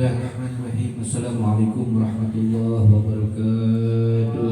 Bismillahirrahmanirrahim. Assalamualaikum warahmatullahi wabarakatuh.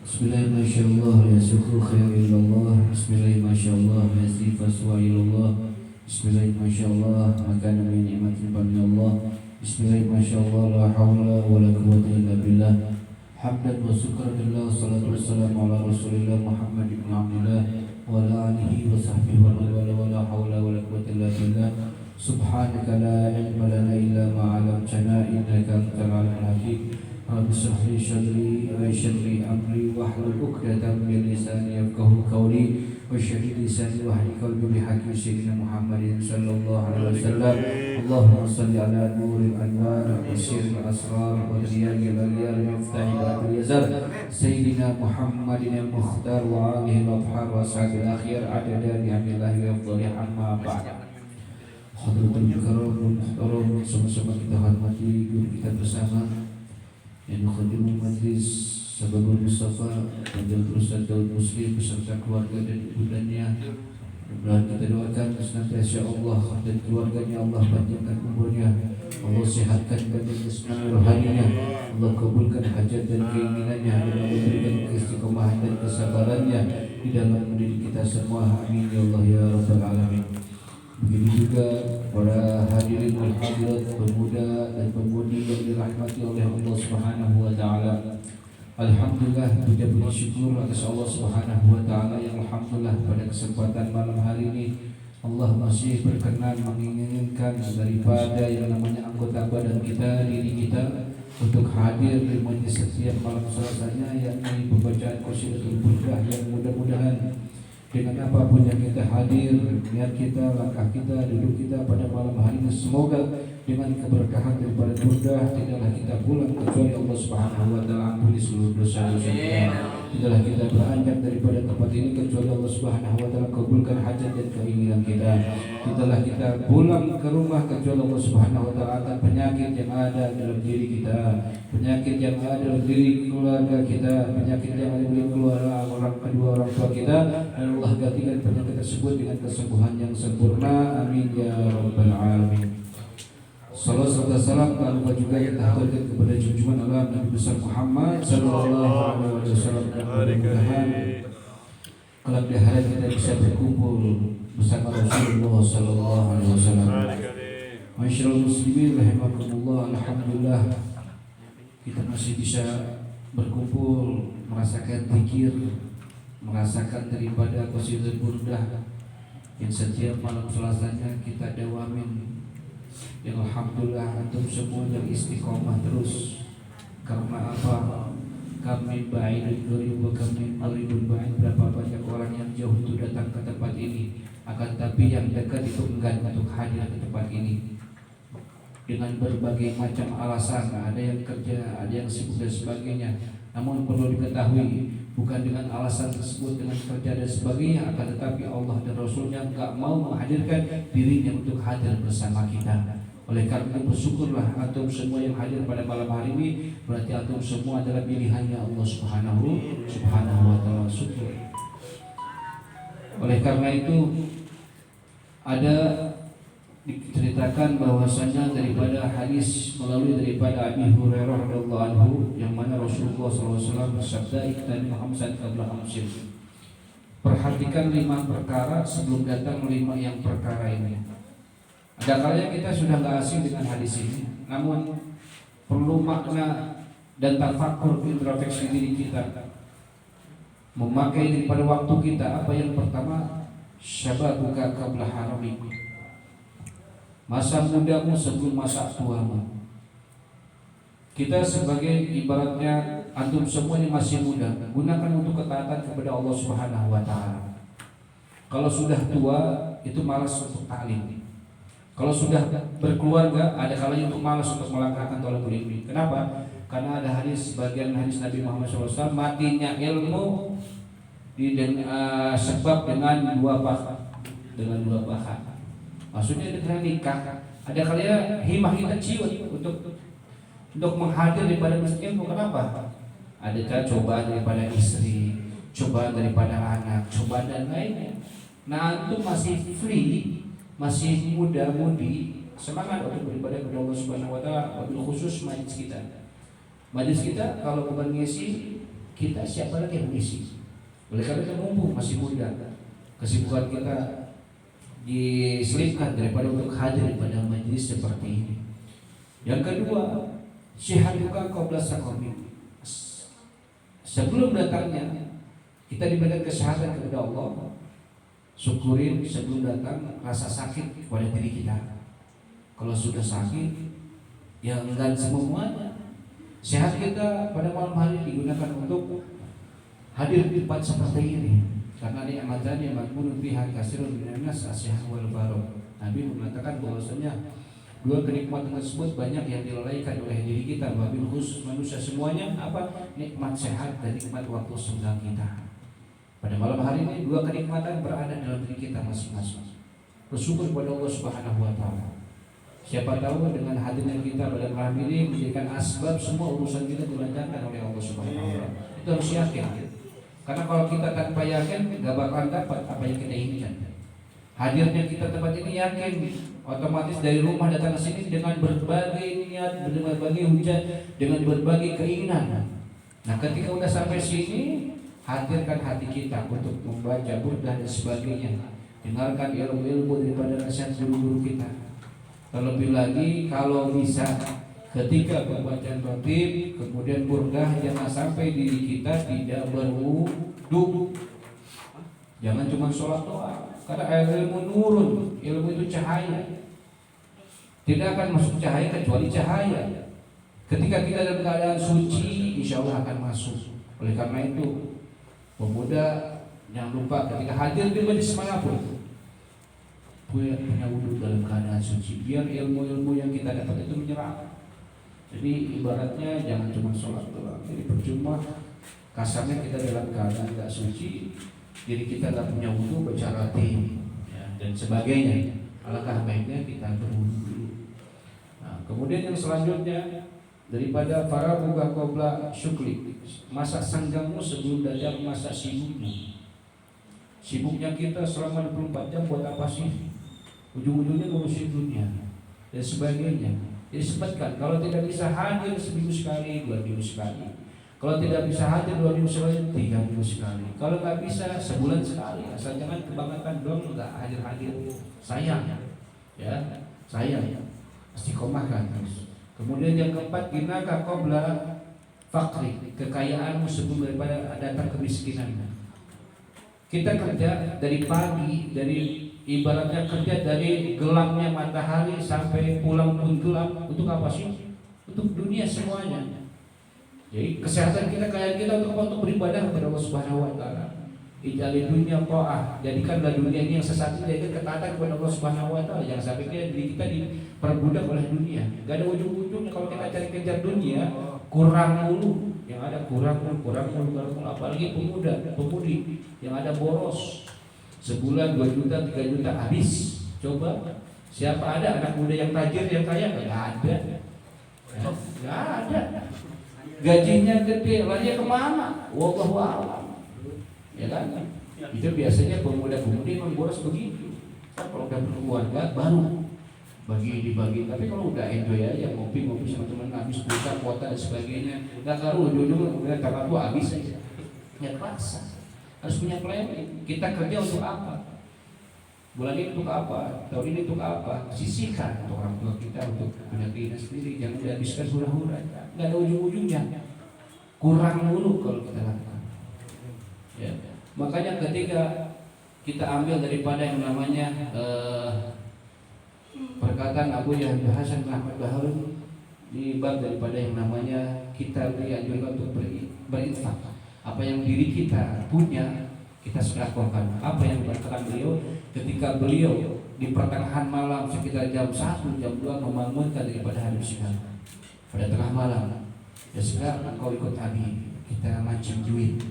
Bismillahirrahmanirrahim. Ya syukur khairillallah. Bismillahirrahmanirrahim. Ya sifat suwaillallah. Bismillahirrahmanirrahim. Makana min ni'matin minallah. Bismillahirrahmanirrahim. La hawla wa la quwwata illa billah. Hamdan wa syukran lillah. Wassalatu wassalamu ala rasulillah Muhammad ibn Abdullah wa ala alihi wa sahbihi wa la hawla wa la quwwata illa billah. Subhanaka la ilma lana illa ma 'allamtana innaka antal alimul hakim. Rabbi shrah li sadri wa yassir li amri wahlul 'uqdatam min lisani yafqahu qawli wa shrah lisani wa hlul qalbi bi haqqi sayyidina Muhammadin sallallahu alaihi wasallam. Allahumma shalli ala nuril anwar wa sirril asrar wa riyadil alyar miftahil babil yazar sayyidina Muhammadin al-mukhtar wa alihi al-athhar wa ashabil akhir adada bi hamdillahi wa afdali amma ba'd. Hadratul karam muhtaram, sama-sama kita hormati guru kita bersama yang khadimul majlis Sababul Mustafa Fadilatul Ustaz Daud Muslim beserta keluarga dan ibundanya. Dan kita doakan senantiasa Allah dan keluarganya Allah panjangkan umurnya, Allah sehatkan badan jasmani rohaninya, Allah kabulkan hajat dan keinginannya, dan Allah berikan keistiqomahan dan kesabarannya di dalam mendidik kita semua. Amin ya Allah ya rabbal alamin. Begitu juga para hadirin wal hadirat, pemuda dan pemudi yang dirahmati oleh Allah Subhanahu wa taala. Alhamdulillah, puja puji syukur atas Allah Subhanahu wa taala yang alhamdulillah pada kesempatan malam hari ini Allah masih berkenan menginginkan daripada yang namanya anggota badan kita, diri kita, untuk hadir di majlis setiap malam Selasanya, yakni pembacaan qasidatul burdah, yang mudah-mudahan dengan apapun yang kita hadir, niat kita, langkah kita, duduk kita pada malam hari ini, semoga dengan keberkahan daripada burdah tidaklah kita pulang kecuali Allah Subhanahu wa taala ampuni seluruh dosa-dosa kita. Tidaklah kita beranjak daripada tempat ini kecuali Allah Subhanahu wa taala kabulkan hajat dan keinginan kita. Tidaklah kita pulang ke rumah kecuali Allah Subhanahu wa taala akan penyakit yang ada dalam diri kita, penyakit yang ada dalam diri keluarga kita, penyakit yang ada dalam keluarga orang kedua orang tua kita, dan Allah gantikan penyakit tersebut dengan kesembuhan yang sempurna. Amin ya rabbal alamin. Salam serta salam tak lupa juga yang terhaturkan kepada junjungan Allah Nabi besar Muhammad sallallahu alaihi wasallam. Mudah-mudahan kelak di hari kita bisa berkumpul bersama Rasulullah sallallahu alaihi wasallam. Masyaallah muslimin rahimakumullah, alhamdulillah kita masih bisa berkumpul, merasakan zikir, merasakan daripada qasidah burdah yang setiap malam Selasanya kita dawamin. Yang alhamdulillah antum semua yang istiqomah terus. Karena apa? Kami ba'idun qarib wa kami qaribun ba'id. Berapa banyak orang yang jauh itu datang ke tempat ini, akan tapi yang dekat itu enggan untuk hadir ke tempat ini dengan berbagai macam alasan. Ada yang kerja, ada yang sibuk dan sebagainya. Namun perlu diketahui, bukan dengan alasan tersebut, dengan kerja dan sebagainya, akan tetapi Allah dan Rasulnya enggak mau menghadirkan dirinya untuk hadir bersama kita. Oleh karena itu bersyukurlah antum semua yang hadir pada malam hari ini, berarti antum semua adalah pilihannya Allah Subhanahu wa taala. Syukur. Oleh karena itu ada diceritakan bahwasanya daripada hadis melalui daripada Abi Hurairah radhiyallahu anhu, yang mana Rasulullah SAW bersabda, "Iqtani Muhammad qabla khamsin." Perhatikan 5 perkara sebelum datang 5 yang perkara ini. Ada kalanya kita sudah gak asing dengan hadis ini, namun perlu makna dan tafakur introspeksi diri kita, memakai daripada waktu kita. Apa yang pertama? Syababuka qabla haramik. Masa mudamu sebelum masa tuamu. Kita sebagai ibaratnya antum semua yang masih muda, gunakan untuk ketaatan kepada Allah Subhanahu wa taala. Kalau sudah tua itu malas untuk taklim. Kalau sudah berkeluarga, ada kalanya untuk malas untuk melangkahkan thalabul ilmi. Kenapa? Karena ada hadis, sebagian hadis Nabi Muhammad SAW, matinya ilmu sebab dengan 2 paha. Maksudnya dengan nikah. Ada kalanya himah kita ciut untuk menghadir daripada masjid ilmu. Kenapa? Ada cobaan daripada istri, cobaan daripada anak, cobaan dan lainnya. Nah, antum masih free, masih muda-mudi, semangat untuk beribadah kepada Allah Subhanahu wa taala, wabil khusus majlis kita. Majlis kita kalau bukan ngisi, kita siapa lagi yang ngisi? Oleh karena itu mumpung masih muda, kesibukan kita diselipkan daripada untuk hadir pada majlis seperti ini. Yang kedua, syahaduka qabla saqami. Sebelum datangnya kita diberikan kesehatan kepada Allah, syukurin sebelum datang rasa sakit pada diri kita. Kalau sudah sakit, ya enggan semuanya. Sehat kita pada malam hari digunakan untuk hadir di tempat seperti ini. Karena ni'matan yang makbulun biha katsirun minan nas as-sihah wal faragh. Nabi mengatakan bahwasanya dua kenikmatan tersebut banyak yang dilalaikan oleh diri kita, wabil khusus manusia semuanya apa? Nikmat sehat dan nikmat waktu senggang kita. Pada malam hari ini dua kenikmatan berada dalam diri kita masing-masing. Bersyukur kepada Allah Subhanahu wa taala. Siapa tahu dengan hadirnya kita pada malam ini menjadikan asbab semua urusan kita dilancarkan oleh Allah Subhanahu wa taala. Itu harus yakin. Karena kalau kita tanpa yakin enggak bakalan dapat apa yang kita inginkan. Hadirnya kita tempat ini yakin, otomatis dari rumah datang ke sini dengan berbagai niat, dengan berbagai hujat, dengan berbagai keinginan. Nah, ketika udah sampai sini, hadirkan hati kita untuk membaca burdah dan sebagainya. Dengarkan ilmu-ilmu daripada nasihat guru-guru kita. Terlebih lagi kalau bisa ketika pembacaan khatib kemudian burdah jangan sampai diri kita tidak berwudu. Jangan cuma sholat doang. Karena ilmu nurun, ilmu itu cahaya. Tidak akan masuk cahaya kecuali cahaya. Ketika kita dalam keadaan suci, insya Allah akan masuk. Oleh karena itu, pemuda jangan lupa ketika hadir di majlis manapun punya wudhu dalam keadaan suci, biar ilmu-ilmu yang kita dapat itu menyerap. Jadi ibaratnya jangan cuma sholat doang. Jadi percuma kasarnya kita dalam keadaan tidak suci, jadi kita tidak punya wudhu, baca ratim ya, dan sebagainya. Alangkah baiknya kita berwudhu dulu. Nah, kemudian yang selanjutnya daripada para buka qabla syukli, masa sanggangmu sebelum datang masa sibukmu. Sibuknya kita selama 24 jam buat apa sih? Ujung-ujungnya ngurusin dunia dan sebagainya. Jadi sempatkan, kalau tidak bisa hadir seminggu sekali, 2 minggu sekali. Kalau tidak bisa hadir 2 minggu sekali, 3 minggu sekali. Kalau nggak bisa sebulan sekali. Asal jangan kebangetan dong nggak hadir-hadir. Sayang, ya sayang. Istiqomahkan terus. Kemudian yang keempat, ginaka qabla fakri, kekayaanmu sebelum daripada datang kemiskinan. Kita kerja dari pagi, dari ibaratnya kerja dari gelapnya matahari sampai pulang pun gelap. Untuk apa sih? Untuk dunia semuanya. Jadi kesehatan kita, kekayaan kita untuk apa? Untuk beribadah kepada Allah Subhanahu wa taala. Ijali dunia ta'ah, jadikanlah dunia ini yang sesat, jadikan ketaatan kepada Allah Subhanahu wa taala. Jangan sampai diri kita diperbudak oleh dunia. Gak ada ujung-ujungnya kalau kita cari kejar dunia, kurang mulu. Yang ada kurang mulu. Apalagi pemudi yang ada boros. Sebulan 2 juta, 3 juta habis. Coba siapa ada anak muda yang tajir, yang kaya? Gak ada. Gak ada. Gajinya gede, larinya kemana? Wallahu a'lam. Ya kan? Itu biasanya pemuda-pemudi memang boros begitu. Kalau udah berkeluarga baru bagi-bagi. Tapi kalau udah enjoy aja, ngopi-ngopi sama teman, habis buka kuota dan sebagainya, nggak taruh ujung-ujung udah kakak tua habis aja. Ya paksa. Harus punya planning. Kita kerja untuk apa? Bulan ini untuk apa? Tahun ini untuk apa? Sisihkan untuk orang tua kita, untuk punya keinginan sendiri. Jangan dihabiskan hura-hura. Nggak ada ujung-ujungnya. Kurang dulu kalau kita lakukan. Ya. Makanya ketika kita ambil daripada yang namanya perkataan Abu Yahya Hasan Ahmad Baharun di bab daripada yang namanya kita dianjurkan untuk berinfak. Apa yang diri kita punya kita sedekahkan. Apa yang dikatakan beliau ketika beliau di pertengahan malam sekitar jam 1, jam 2 membangunkan daripada Habib Syekh pada tengah malam. Ya sekarang engkau ikut Habib, kita mancing duit.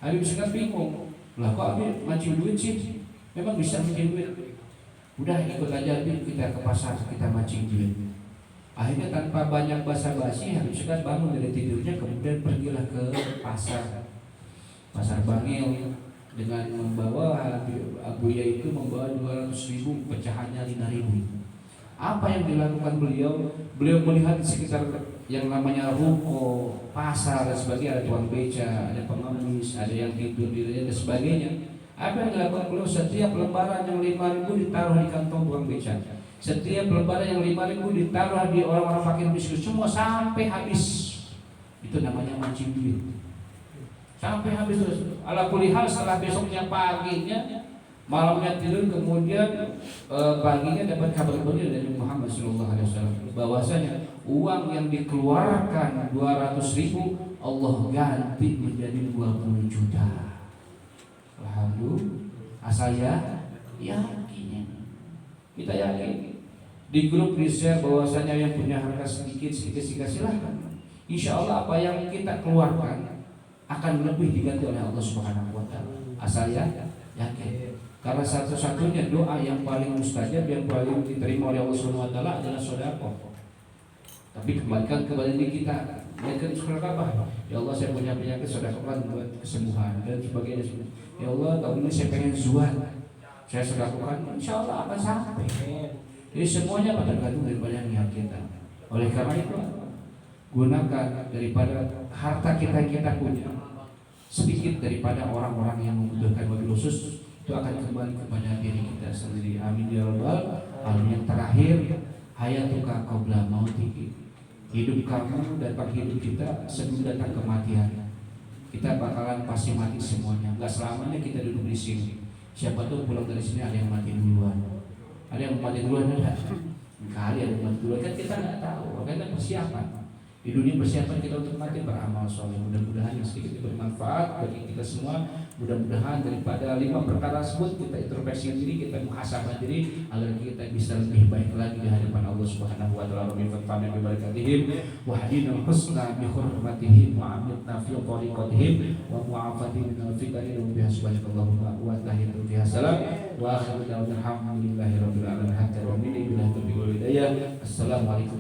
Habib Syekh bingung, lah kok Habib mancing duit sih? Memang bisa mancing duit. Udah ikut aja Habib, kita ke pasar, kita mancing duit. Akhirnya tanpa banyak basa-basi Habib Syekh bangun dari tidurnya, kemudian pergilah ke pasar Bangil. dengan membawa Buya itu membawa 200.000 pecahannya 5.000. Apa yang dilakukan beliau? Beliau melihat di sekitar yang namanya ruko, pasar dan sebagainya, ada tukang beca, ada pengemis, ada yang tidur di dan sebagainya. Apa yang dilakukan beliau? Setiap lembaran yang 5.000 ditaruh di kantong tukang beca. Setiap lembaran yang 5.000 ditaruh di orang-orang fakir miskin, semua sampai habis. Itu namanya mancing duit. Sampai habis terus. Ala kulli hal, setelah besoknya paginya, malamnya tidur, kemudian paginya dapat kabar benar dari Muhammad SAW bahwasanya uang yang dikeluarkan 200.000 Allah ganti menjadi 20 juta. Alhamdulillah. Saya yakin, kita yakin. Di grup di share bahwasanya yang punya harta sedikit silahkan. Insya Allah apa yang kita keluarkan akan lebih diganti oleh Allah Subhanahu wa taala. Saya yakin. Karena satu-satunya doa yang paling mustajab, yang paling diterima oleh Allah Subhanahu wa taala adalah sedekah. Tapi kembalikan kepada diri kita. Yang sedekah apa? Ya Allah, saya punya penyakit, sedekahkan buat kesembuhan dan sebagainya. Ya Allah, tahun ini saya pengen zuhud. Saya sedekahkan, insya Allah akan sampai. Jadi semuanya tergantung daripada niat kita. Oleh karena itu, gunakan daripada harta kita punya sedikit daripada orang-orang yang membutuhkan, wabil khusus itu akan kembali kepada diri kita sendiri. Amin ya rabbal alamin. Yang terakhir, hayatuka qabla mautik. Hidup kamu datang hidup kita sebelum datang kematian. Kita bakalan pasti mati semuanya. Enggak selamanya kita duduk di sini. Siapa tahu pulang dari sini ada yang mati duluan. Ada yang mati duluan enggak? Kali ada yang mati duluan, kan kita enggak tahu. Makanya persiapan. Di dunia persiapan kita untuk mati beramal soleh. Mudah-mudahan yang sedikit bermanfaat bagi kita semua. Mudah-mudahan daripada 5 perkara tersebut kita introspeksi diri, kita muhasabah diri agar kita bisa lebih baik lagi di hadapan Allah Subhanahu wa taala. Rabbil fadlan bi barakatihim wa hadina husna bi hurmatihim wa amitna fi tariqatihim wa mu'afatihim min al-fitani wa bi hasbunallahumma wa tahiyatu fiha salam wa akhiru da'wana alhamdulillahi rabbil alamin hatta wa min billahi taufiq wal hidayah. Assalamualaikum